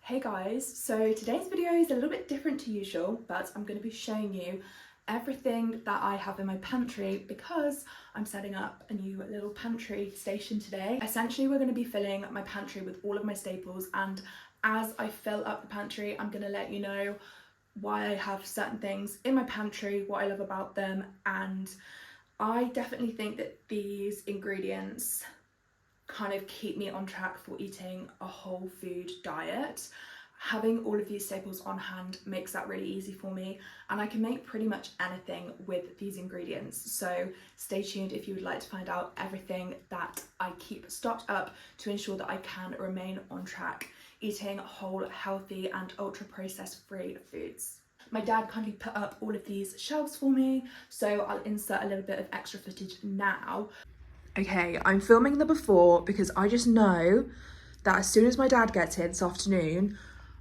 Hey guys, so today's video is a little bit different to usual, but I'm going to be showing you everything that I have in my pantry because I'm setting up a new little pantry station today. Essentially, we're going to be filling my pantry with all of my staples, and as I fill up the pantry, I'm going to let you know why I have certain things in my pantry, what I love about them, and I definitely think that these ingredients kind of keep me on track for eating a whole food diet. Having all of these staples on hand makes that really easy for me, and I can make pretty much anything with these ingredients. So stay tuned if you would like to find out everything that I keep stocked up to ensure that I can remain on track eating whole, healthy and ultra processed free foods. My dad kindly put up all of these shelves for me, so I'll insert a little bit of extra footage now. Okay, I'm filming the before because I just know that as soon as my dad gets here this afternoon,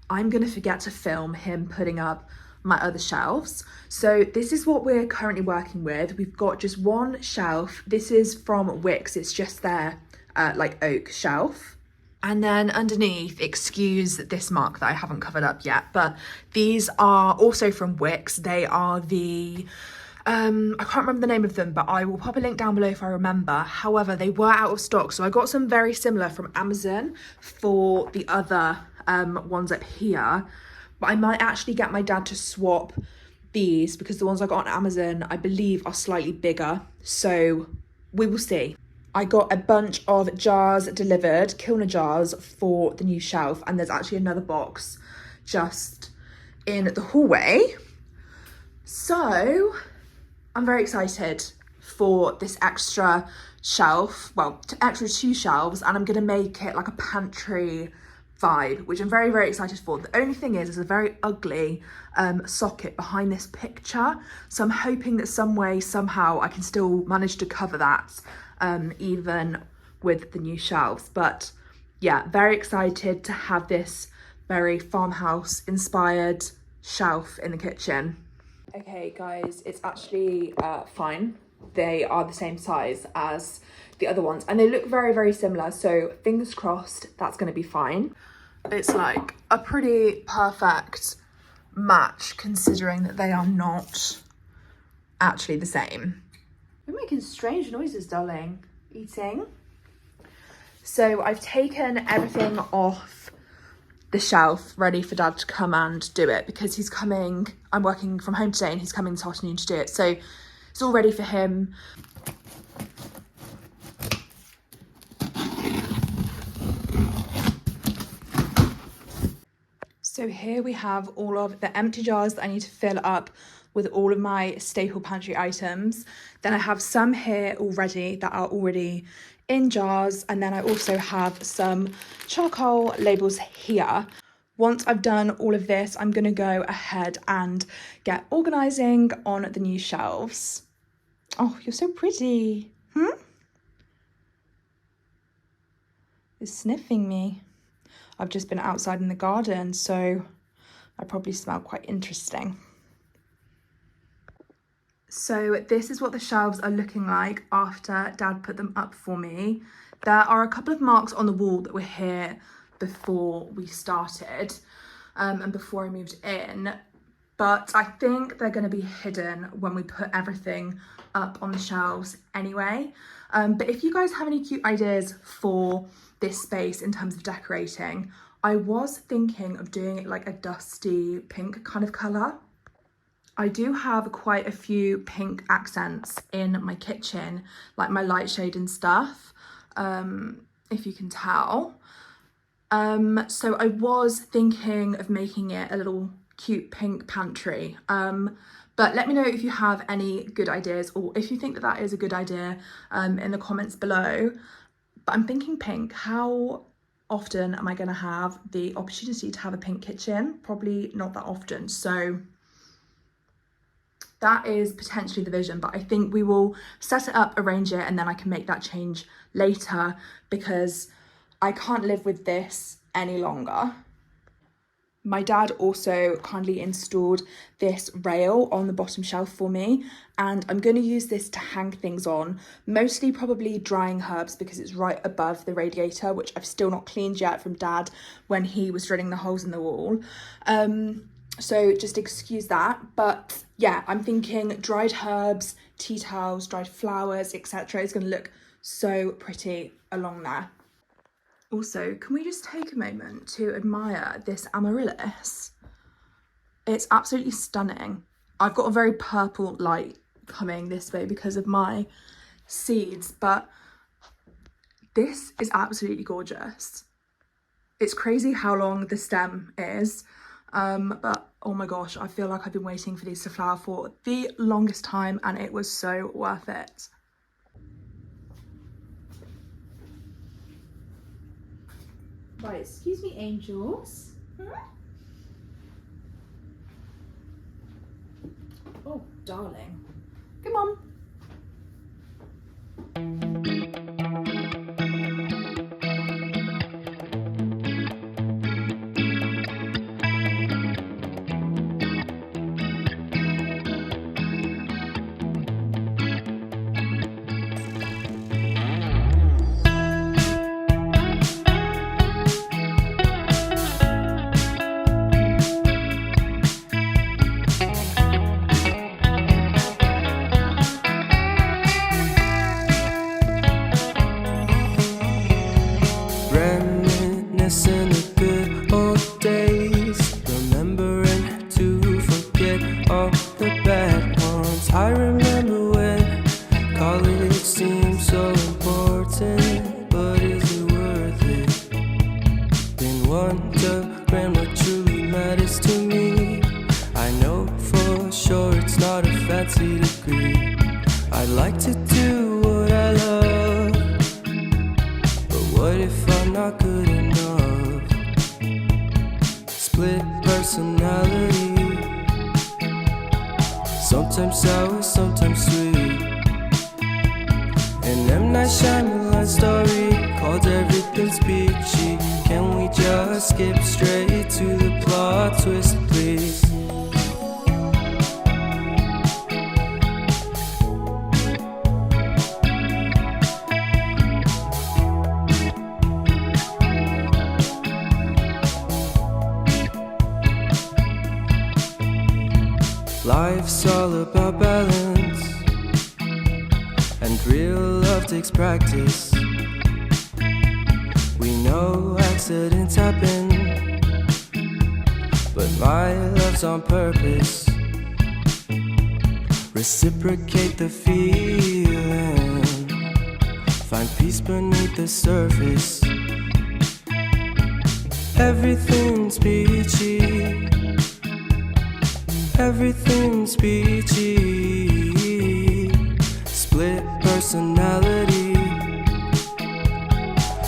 I'm gonna forget to film him putting up my other shelves. So this is what we're currently working with. We've got just one shelf. This is from Wix. It's just their like oak shelf. And then underneath, excuse this mark that I haven't covered up yet, but these are also from Wix. They are the I can't remember the name of them, but I will pop a link down below if I remember. However, they were out of stock, so I got some very similar from Amazon for the other ones up here. But I might actually get my dad to swap these because the ones I got on Amazon, I believe, are slightly bigger. So we will see. I got a bunch of jars delivered, Kilner jars, for the new shelf, and there's actually another box just in the hallway. So I'm very excited for this extra shelf, well, extra two shelves, and I'm gonna make it like a pantry vibe, which I'm very, very excited for. The only thing is, there's a very ugly socket behind this picture, so I'm hoping that some way, somehow, I can still manage to cover that, even with the new shelves. But yeah, very excited to have this very farmhouse inspired shelf in the kitchen. Okay guys, it's actually fine. They are the same size as the other ones and they look very, very similar, so fingers crossed that's going to be fine. It's like a pretty perfect match considering that they are not actually the same. You're making strange noises, darling. Eating. So I've taken everything off the shelf ready for dad to come and do it because he's coming. I'm working from home today and he's coming this afternoon to do it, so it's all ready for him. So here we have all of the empty jars that I need to fill up with all of my staple pantry items. Then I have some here already that are already in jars, and then I also have some charcoal labels here. Once I've done all of this, I'm gonna go ahead and get organising on the new shelves. Oh, you're so pretty. It's sniffing me. I've just been outside in the garden, so I probably smell quite interesting. So this is what the shelves are looking like after dad put them up for me. There are a couple of marks on the wall that were here before we started and before I moved in, but I think they're going to be hidden when we put everything up on the shelves anyway. But if you guys have any cute ideas for this space in terms of decorating, I was thinking of doing it like a dusty pink kind of colour. I do have quite a few pink accents in my kitchen, like my light shade and stuff, if you can tell. So I was thinking of making it a little cute pink pantry. But let me know if you have any good ideas, or if you think that that is a good idea in the comments below. But I'm thinking pink. How often am I going to have the opportunity to have a pink kitchen? Probably not that often. So that is potentially the vision, but I think we will set it up, arrange it, and then I can make that change later because I can't live with this any longer. My dad also kindly installed this rail on the bottom shelf for me, and I'm going to use this to hang things on, mostly probably drying herbs because it's right above the radiator, which I've still not cleaned yet from dad when he was drilling the holes in the wall. So just excuse that. But yeah, I'm thinking dried herbs, tea towels, dried flowers, etc. is going to look so pretty along there. Also, can we just take a moment to admire this amaryllis? It's absolutely stunning. I've got a very purple light coming this way because of my seeds, but this is absolutely gorgeous. It's crazy how long the stem is, but oh my gosh, I feel like I've been waiting for these to flower for the longest time, and it was so worth it. Right, excuse me, angels. Oh, darling. Come on. Reminiscing the good old days, remembering to forget all the bad ones. I remember when college seemed so important, but is it worth it? Been wondering what truly matters to me. I know for sure it's not a fancy degree. I'd like to do what I love, but what if I'm not good enough? Split personality, sometimes sour, sometimes sweet. An M. Night Shyamalan story called Everything's Peachy. Can we just skip straight to the plot twist, please? Life's all about balance, and real love takes practice. We know accidents happen, but my love's on purpose. Reciprocate the feeling, find peace beneath the surface. Everything's peachy, everything's peachy. Split personality,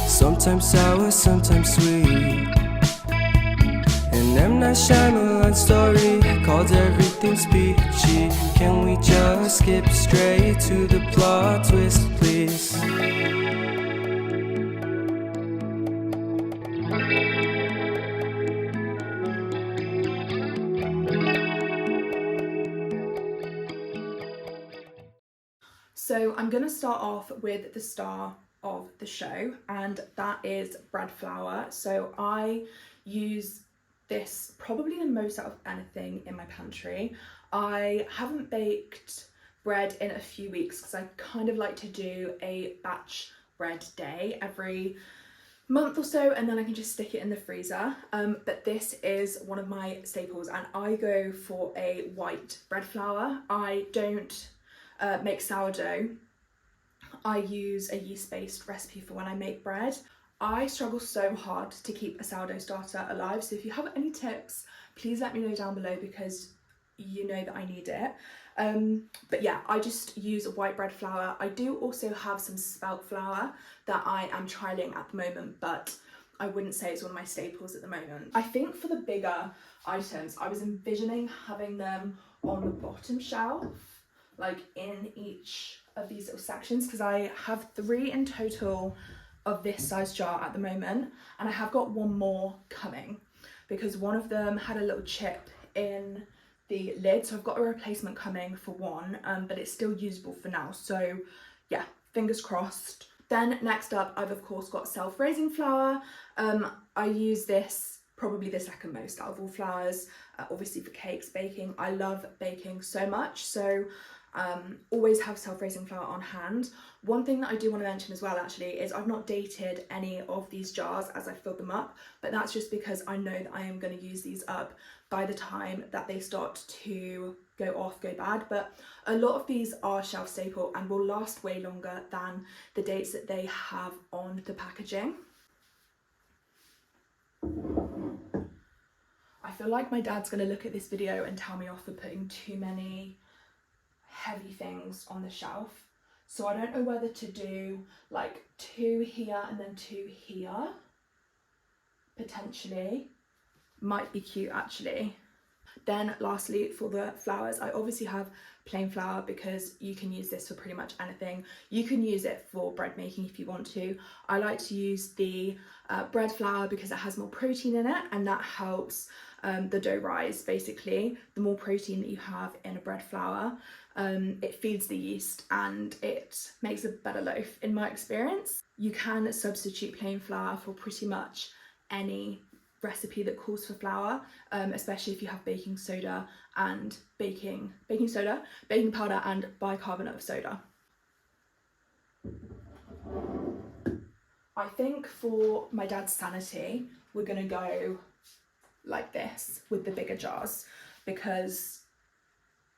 sometimes sour, sometimes sweet. An M. Night Shyamalan story called Everything's Peachy. Can we just skip straight to the plot twist, please? So I'm going to start off with the star of the show, and that is bread flour. So I use this probably the most out of anything in my pantry. I haven't baked bread in a few weeks because I kind of like to do a batch bread day every month or so, and then I can just stick it in the freezer. But this is one of my staples, and I go for a white bread flour. I don't make sourdough. I use a yeast-based recipe for when I make bread. I struggle so hard to keep a sourdough starter alive, so if you have any tips, please let me know down below because you know that I need it. But yeah, I just use white bread flour. I do also have some spelt flour that I am trialing at the moment, but I wouldn't say it's one of my staples at the moment. I think for the bigger items, I was envisioning having them on the bottom shelf, like in each of these little sections, because I have 3 in total of this size jar at the moment, and I have got one more coming. because one of them had a little chip in the lid, so I've got a replacement coming for one, but it's still usable for now, so yeah, fingers crossed. Then next up, I've of course got self-raising flour. I use this probably the second most out of all flours, obviously for cakes, baking. I love baking so much, so always have self-raising flour on hand. One thing that I do want to mention as well actually is I've not dated any of these jars as I filled them up, but that's just because I know that I am going to use these up by the time that they start to go off, go bad. But a lot of these are shelf staple and will last way longer than the dates that they have on the packaging. I feel like my dad's going to look at this video and tell me off for putting too many heavy things on the shelf, so I don't know whether to do like 2 here and then 2 here. Potentially might be cute actually. Then lastly, for the flours, I obviously have plain flour because you can use this for pretty much anything. You can use it for bread making if you want to. I like to use the bread flour because it has more protein in it, and that helps the dough rise. Basically, the more protein that you have in a bread flour, it feeds the yeast and it makes a better loaf in my experience. You can substitute plain flour for pretty much any recipe that calls for flour, especially if you have baking soda and baking powder and bicarbonate of soda. I think for my dad's sanity, we're gonna go like this with the bigger jars, because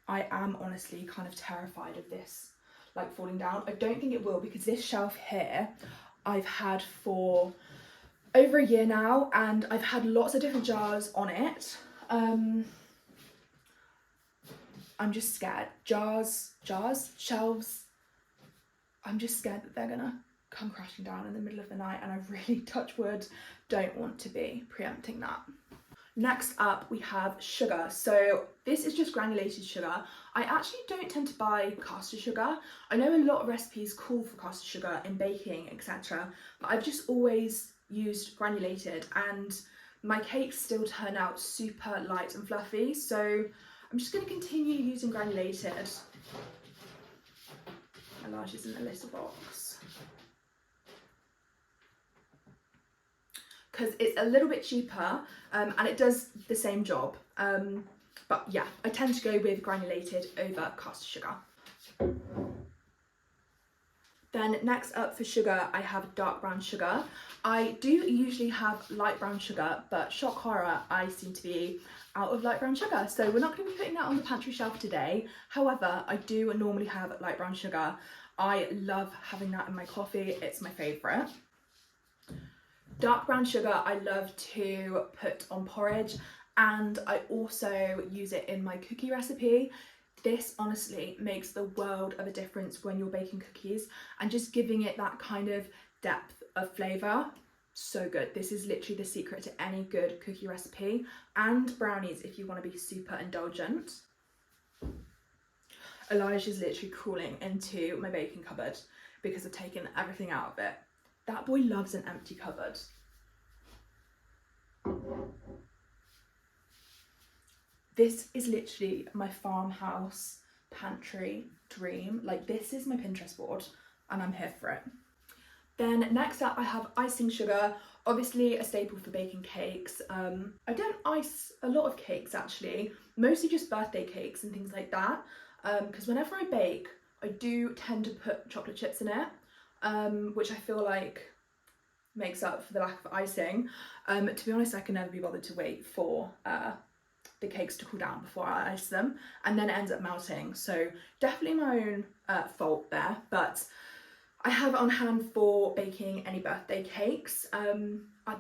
I am honestly kind of terrified of this like falling down. I don't think it will, because this shelf here I've had for over a year now and I've had lots of different jars on it. I'm just scared. Jars, shelves, I'm just scared that they're gonna come crashing down in the middle of the night, and I really, touch wood, don't want to be preempting that. Next up we have sugar. So this is just granulated sugar. I actually don't tend to buy caster sugar. I know a lot of recipes call for caster sugar in baking, etc., but I've just always used granulated and my cakes still turn out super light and fluffy, so I'm just going to continue using granulated. My large is in a little box because it's a little bit cheaper and it does the same job, but yeah, I tend to go with granulated over caster sugar. Then next up for sugar, I have dark brown sugar. I do usually have light brown sugar, but shock horror, I seem to be out of light brown sugar, so we're not going to be putting that on the pantry shelf today. However, I do normally have light brown sugar. I love having that in my coffee, it's my favourite. Dark brown sugar I love to put on porridge, and I also use it in my cookie recipe. This honestly makes the world of a difference when you're baking cookies and just giving it that kind of depth of flavour. So good. This is literally the secret to any good cookie recipe, and brownies if you want to be super indulgent. Elijah's literally crawling into my baking cupboard because I've taken everything out of it. That boy loves an empty cupboard. This is literally my farmhouse pantry dream. Like, this is my Pinterest board and I'm here for it. Then next up I have icing sugar, obviously a staple for baking cakes. I don't ice a lot of cakes actually, mostly just birthday cakes and things like that, because whenever I bake I do tend to put chocolate chips in it, which I feel like makes up for the lack of icing. To be honest, I can never be bothered to wait for the cakes to cool down before I ice them, and then it ends up melting, so definitely my own fault there, but I have it on hand for baking any birthday cakes.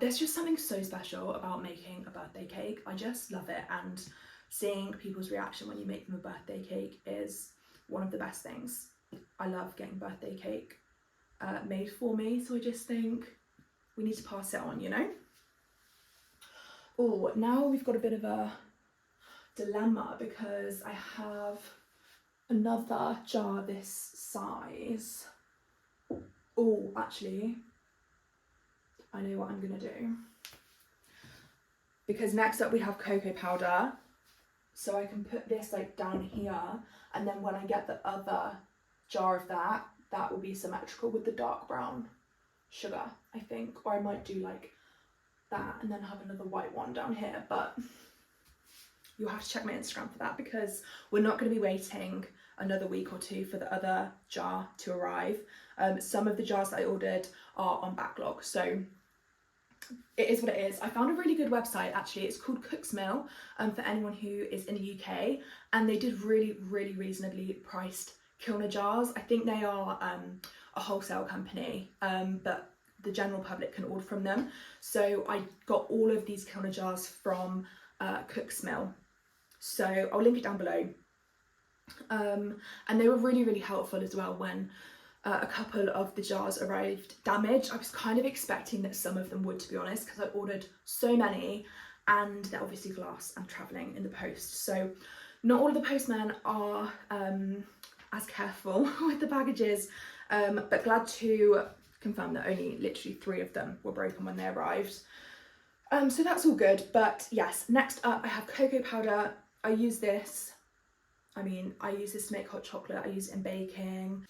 There's just something so special about making a birthday cake. I just love it, and seeing people's reaction when you make them a birthday cake is one of the best things. I love getting birthday cake made for me, so I just think we need to pass it on, you know? Oh, now we've got a bit of a dilemma because I have another jar this size. Oh, actually, I know what I'm gonna do. because next up we have cocoa powder. So I can put this like down here, and then when I get the other jar of that, that will be symmetrical with the dark brown sugar, I think. Or I might do like that and then have another white one down here, but you'll have to check my Instagram for that, because we're not going to be waiting another week or two for the other jar to arrive. Some of the jars that I ordered are on backlog, so it is what it is. I found a really good website actually. It's called Cook's Mill, for anyone who is in the UK, and they did really reasonably priced kilner jars. I think they are a wholesale company, but the general public can order from them. So I got all of these kilner jars from Cook's Mill, so I'll link it down below. And they were really helpful as well when a couple of the jars arrived damaged. I was kind of expecting that some of them would, to be honest, because I ordered so many, and they're obviously glass and travelling in the post. So not all of the postmen are as careful with the packages, but glad to confirm that only literally 3 of them were broken when they arrived. So that's all good. But yes, next up I have cocoa powder. I use this to make hot chocolate. I use it in baking.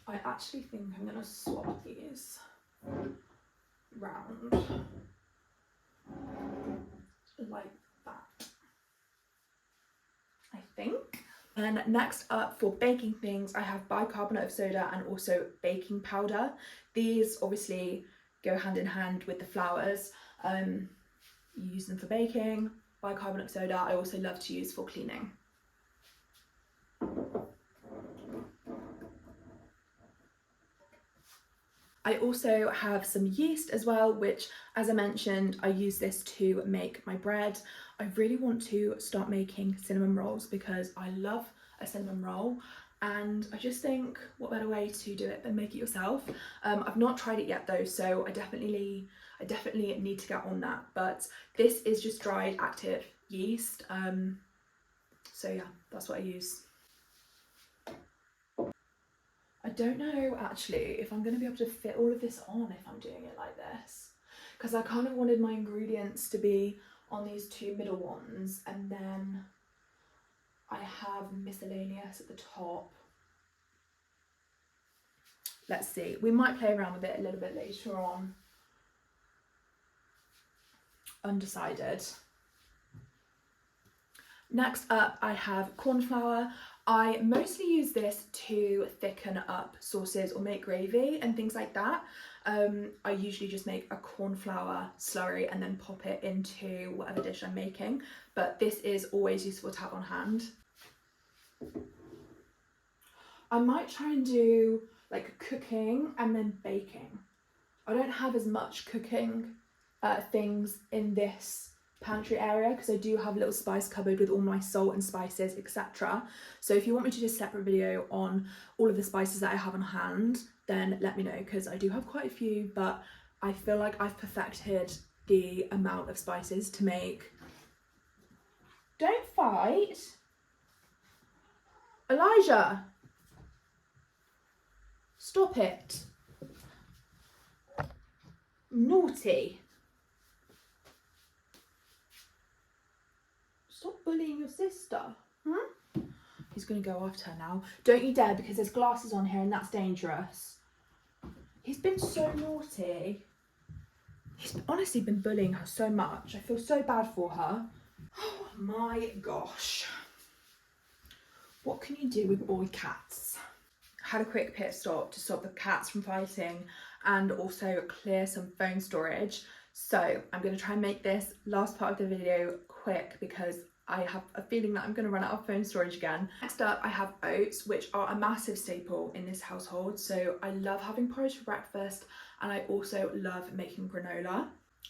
I actually think I'm gonna swap these round like that, I think. And next up for baking things, I have bicarbonate of soda and also baking powder. These obviously go hand in hand with the flours. You use them for baking. Bicarbonate of soda I also love to use for cleaning. I also have some yeast as well, which, as I mentioned, I use this to make my bread. I really want to start making cinnamon rolls because I love a cinnamon roll, and I just think what better way to do it than make it yourself. I've not tried it yet though, so I definitely need to get on that. But this is just dried active yeast, so yeah, that's what I use. I don't know actually if I'm going to be able to fit all of this on if I'm doing it like this, because I kind of wanted my ingredients to be on these 2 middle ones, and then I have miscellaneous at the top. Let's see, we might play around with it a little bit later on. Undecided. Next up I have corn flour. I mostly use this to thicken up sauces or make gravy and things like that. I usually just make a corn flour slurry and then pop it into whatever dish I'm making, but this is always useful to have on hand. I might try and do like cooking and then baking. I don't have as much cooking things in this pantry area because I do have a little spice cupboard with all my salt and spices, etc. So if you want me to do a separate video on all of the spices that I have on hand, then let me know, because I do have quite a few, but I feel like I've perfected the amount of spices to make. Don't fight! Elijah! Stop it! Naughty! Stop bullying your sister. He's going to go after her now. Don't you dare, because there's glasses on here and that's dangerous. He's been so naughty. He's honestly been bullying her so much. I feel so bad for her. Oh my gosh. What can you do with boy cats? Had a quick pit stop to stop the cats from fighting and also clear some phone storage. So I'm going to try and make this last part of the video quick because I have a feeling that I'm going to run out of phone storage again. Next up I have oats, which are a massive staple in this household. So I love having porridge for breakfast, and I also love making granola.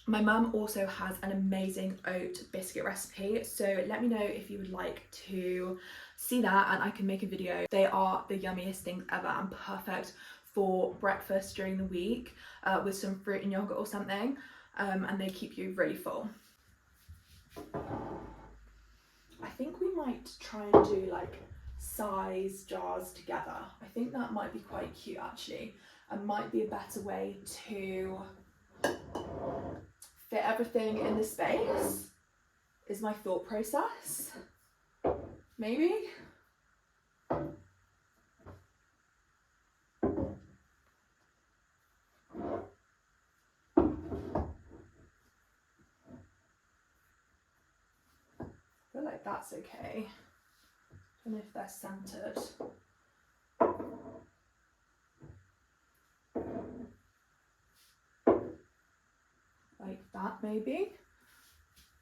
My mum also has an amazing oat biscuit recipe, so let me know if you would like to see that and I can make a video. They are the yummiest things ever and perfect for breakfast during the week with some fruit and yogurt or something, and they keep you really full. I think we might try and do like size jars together. I think that might be quite cute actually, and might be a better way to fit everything in the space is my thought process. Maybe. I feel like that's okay. I don't know if they're centered. Like that maybe.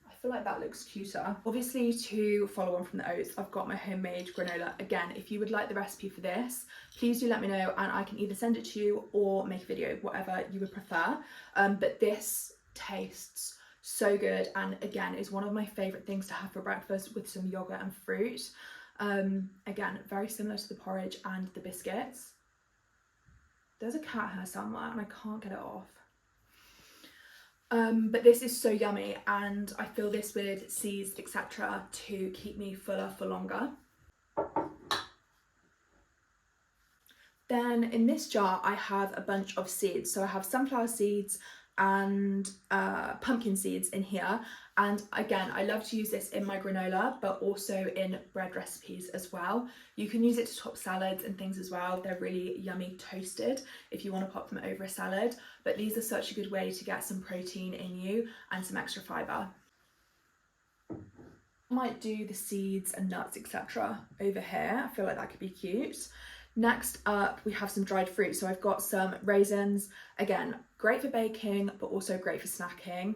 I feel like that looks cuter. Obviously, to follow on from the oats, I've got my homemade granola. Again, if you would like the recipe for this, please do let me know and I can either send it to you or make a video, whatever you would prefer. But this tastes so good, and again is one of my favourite things to have for breakfast with some yogurt and fruit. Again, very similar to the porridge and the biscuits. There's a cat hair somewhere and I can't get it off. But this is so yummy, and I fill this with seeds, etc., to keep me fuller for longer. Then in this jar I have a bunch of seeds. So I have sunflower seeds and pumpkin seeds in here, and again I love to use this in my granola but also in bread recipes as well. You can use it to top salads and things as well. They're really yummy toasted if you want to pop them over a salad, but these are such a good way to get some protein in you and some extra fibre. I might do the seeds and nuts, etc. over here. I feel like that could be cute. Next up, we have some dried fruit. So I've got some raisins, again, great for baking, but also great for snacking.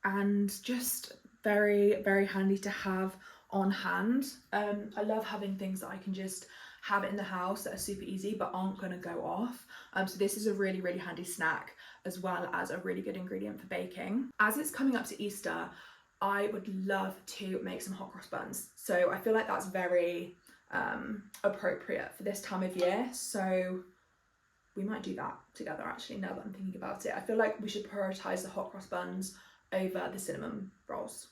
And just very, very handy to have on hand. I love having things that I can just have in the house that are super easy, but aren't gonna go off. So this is a really, really handy snack, as well as a really good ingredient for baking. As it's coming up to Easter, I would love to make some hot cross buns. So I feel like that's very appropriate for this time of year, so we might do that together actually, now that I'm thinking about it. I feel like we should prioritise the hot cross buns over the cinnamon rolls.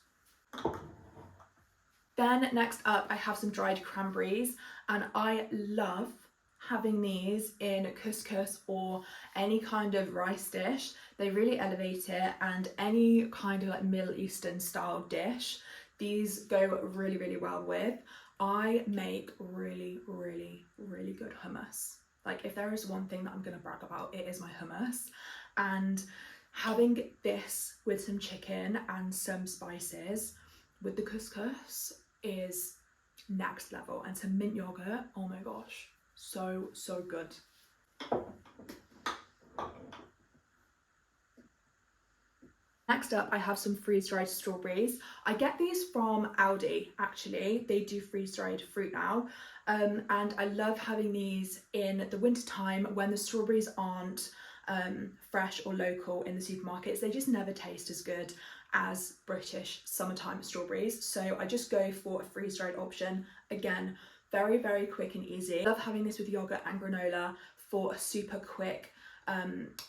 Then next up I have some dried cranberries, and I love having these in couscous or any kind of rice dish. They really elevate it, and any kind of like Middle Eastern style dish, these go really, really well with. I make really, really, really good hummus. Like, if there is one thing that I'm gonna brag about, it is my hummus. And having this with some chicken and some spices with the couscous is next level. And some mint yogurt, oh my gosh, so, so good. Next up, I have some freeze-dried strawberries. I get these from Aldi, actually. They do freeze-dried fruit now. And I love having these in the winter time when the strawberries aren't fresh or local in the supermarkets. They just never taste as good as British summertime strawberries. So I just go for a freeze-dried option. Again, very, very quick and easy. I love having this with yogurt and granola for a super quick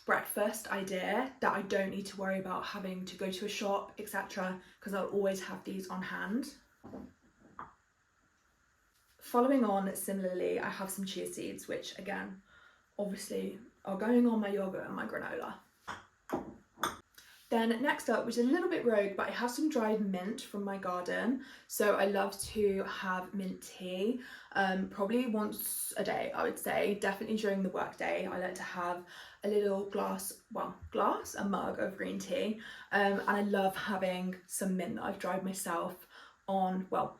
breakfast idea that I don't need to worry about having to go to a shop, etc., because I'll always have these on hand. Following on similarly, I have some chia seeds, which again, obviously are going on my yogurt and my granola. Then next up, which is a little bit rogue, but I have some dried mint from my garden. So I love to have mint tea, probably once a day, I would say. Definitely during the work day, I like to have a little a mug of green tea. And I love having some mint that I've dried myself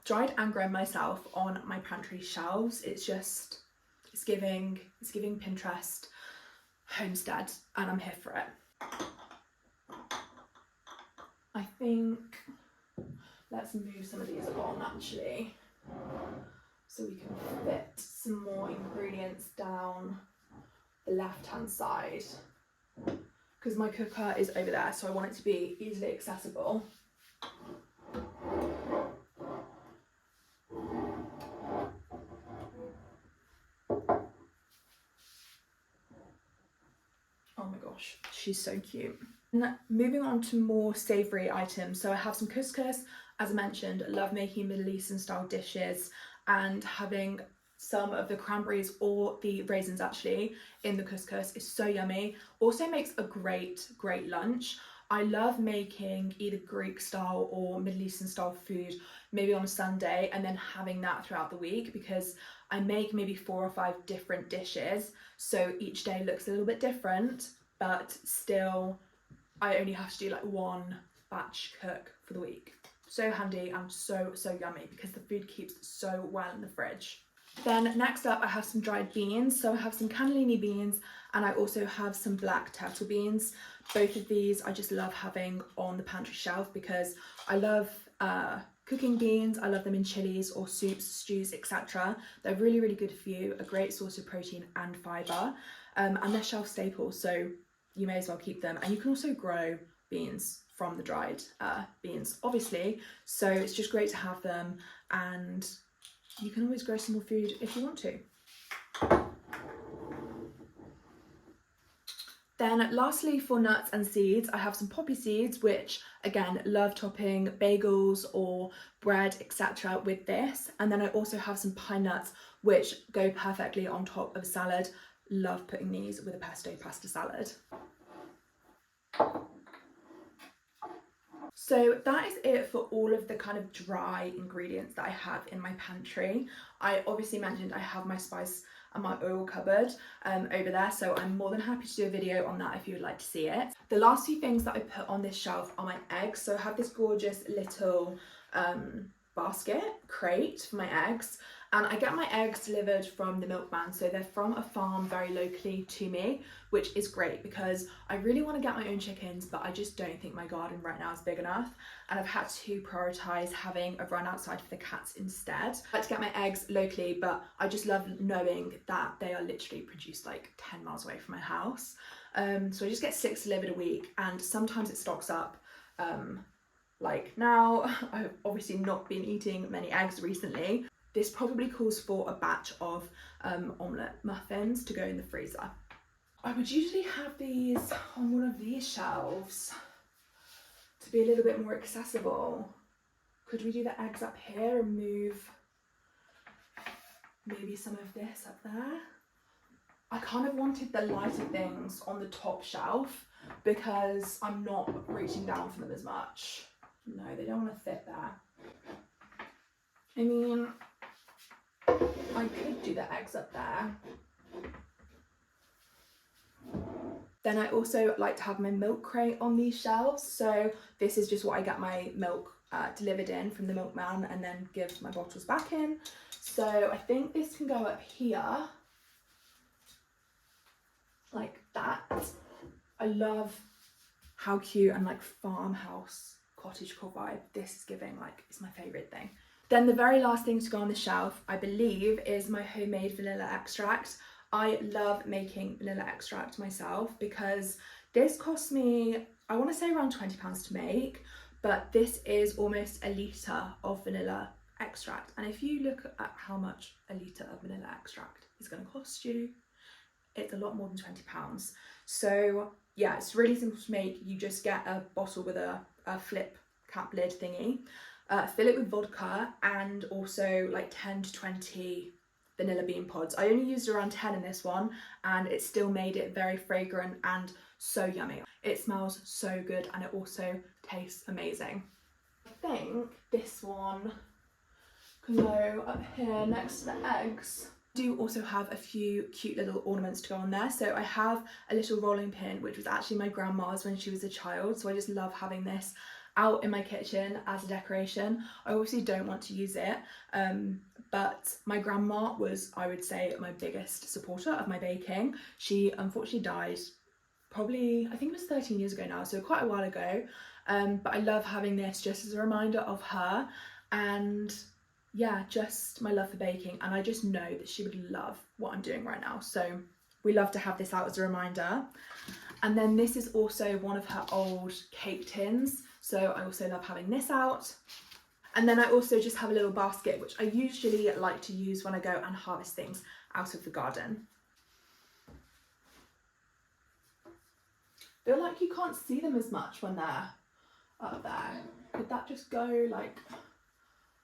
dried and grown myself on my pantry shelves. It's giving Pinterest homestead, and I'm here for it. I think let's move some of these on actually, so we can fit some more ingredients down the left hand side, because my cooker is over there, so I want it to be easily accessible. Oh my gosh, she's so cute. And moving on to more savoury items, so I have some couscous. As I mentioned, I love making Middle Eastern style dishes, and having some of the cranberries or the raisins actually in the couscous. Is so yummy. Also makes a great lunch. I love making either Greek style or Middle Eastern style food maybe on a Sunday and then having that throughout the week, because I make maybe 4 or 5 different dishes, so each day looks a little bit different, but still I only have to do like one batch cook for the week. So handy and so yummy because the food keeps so well in the fridge. Then next up I have some dried beans. So I have some cannellini beans and I also have some black turtle beans. Both of these I just love having on the pantry shelf because I love cooking beans. I love them in chilies or soups, stews, etc. They're really good for you, a great source of protein and fibre, and they're shelf staples, so you may as well keep them. And you can also grow beans from the dried beans, obviously, so it's just great to have them, and you can always grow some more food if you want to. Then lastly, for nuts and seeds, I have some poppy seeds, which again, love topping bagels or bread, etc. with this. And then I also have some pine nuts, which go perfectly on top of a salad. Love putting these with a pesto pasta salad. So that is it for all of the kind of dry ingredients that I have in my pantry. I obviously mentioned I have my spice and my oil cupboard over there, so I'm more than happy to do a video on that if you would like to see it. The last few things that I put on this shelf are my eggs. So I have this gorgeous little basket crate for my eggs, and I get my eggs delivered from the milkman, so they're from a farm very locally to me, which is great because I really want to get my own chickens, but I just don't think my garden right now is big enough, and I've had to prioritise having a run outside for the cats instead. I like to get my eggs locally, but I just love knowing that they are literally produced like 10 miles away from my house. So I just get 6 delivered a week, and sometimes it stocks up. Like now, I've obviously not been eating many eggs recently. This probably calls for a batch of omelette muffins to go in the freezer. I would usually have these on one of these shelves to be a little bit more accessible. Could we do the eggs up here and move maybe some of this up there? I kind of wanted the lighter things on the top shelf because I'm not reaching down for them as much. No, they don't want to fit there. I mean, I could do the eggs up there. Then I also like to have my milk crate on these shelves. So this is just what I get my milk delivered in from the milkman and then give my bottles back in. So I think this can go up here like that. I love how cute and like farmhouse cottagecore vibe this is giving. Like, it's my favourite thing. Then the very last thing to go on the shelf, I believe, is my homemade vanilla extract. I love making vanilla extract myself because this cost me, I want to say around £20 to make, but this is almost a litre of vanilla extract. And if you look at how much a litre of vanilla extract is going to cost you, it's a lot more than £20. So yeah, it's really simple to make. You just get a bottle with a flip cap lid thingy, fill it with vodka and also like 10 to 20 vanilla bean pods. I only used around 10 in this one and it still made it very fragrant and so yummy. It smells so good and it also tastes amazing. I think this one can go up here next to the eggs. I do also have a few cute little ornaments to go on there. So I have a little rolling pin, which was actually my grandma's when she was a child. So I just love having this out in my kitchen as a decoration. I obviously don't want to use it, but my grandma was, I would say, my biggest supporter of my baking. She unfortunately died probably, I think it was 13 years ago now, so quite a while ago. But I love having this just as a reminder of her and yeah, just my love for baking. And I just know that she would love what I'm doing right now. So we love to have this out as a reminder. And then this is also one of her old cake tins. So I also love having this out. And then I also just have a little basket, which I usually like to use when I go and harvest things out of the garden. I feel like you can't see them as much when they're up there. Could that just go like,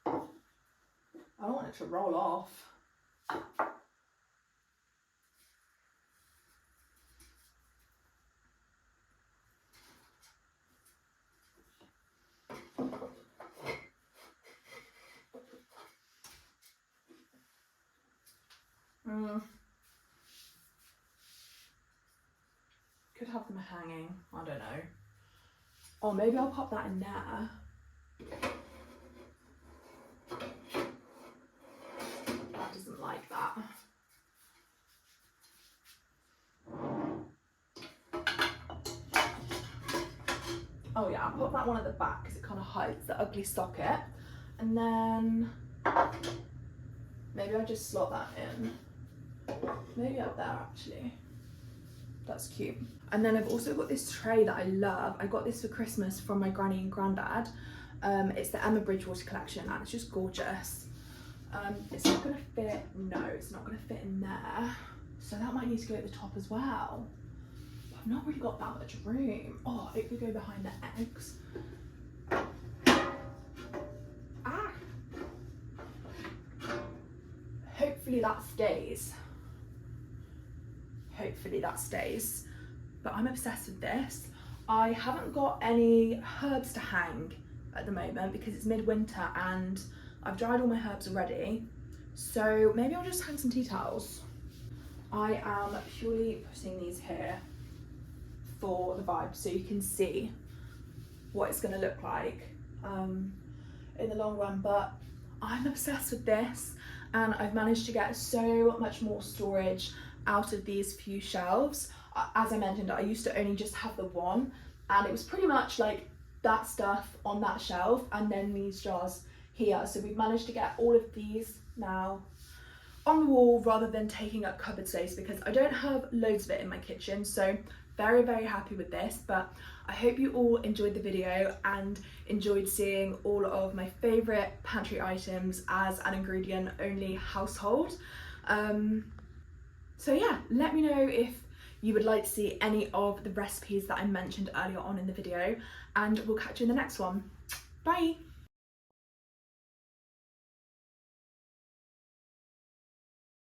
I don't want it to roll off. Could have them hanging, I don't know. Or maybe I'll pop that in there. That doesn't like that. Oh yeah, I'll put that one at the back because it kind of hides the ugly socket. And then maybe I'll just slot that in. Maybe up there actually. That's cute. And then I've also got this tray that I love. I got this for Christmas from my granny and granddad. It's the Emma Bridgewater collection and it's just gorgeous. It's not gonna fit, no, it's not gonna fit in there. So that might need to go at the top as well. I've not really got that much room. Oh, it could go behind the eggs. Ah! Hopefully that stays. Hopefully that stays. But I'm obsessed with this. I haven't got any herbs to hang at the moment because it's midwinter and I've dried all my herbs already. So maybe I'll just hang some tea towels. I am purely putting these here for the vibe so you can see what it's going to look like in the long run. But I'm obsessed with this and I've managed to get so much more storage out of these few shelves. As I mentioned, I used to only just have the one and it was pretty much like that stuff on that shelf and then these jars here. So we've managed to get all of these now on the wall rather than taking up cupboard space because I don't have loads of it in my kitchen. So very, very happy with this. But I hope you all enjoyed the video and enjoyed seeing all of my favourite pantry items as an ingredient only household. So yeah, let me know if you would like to see any of the recipes that I mentioned earlier on in the video and we'll catch you in the next one. Bye!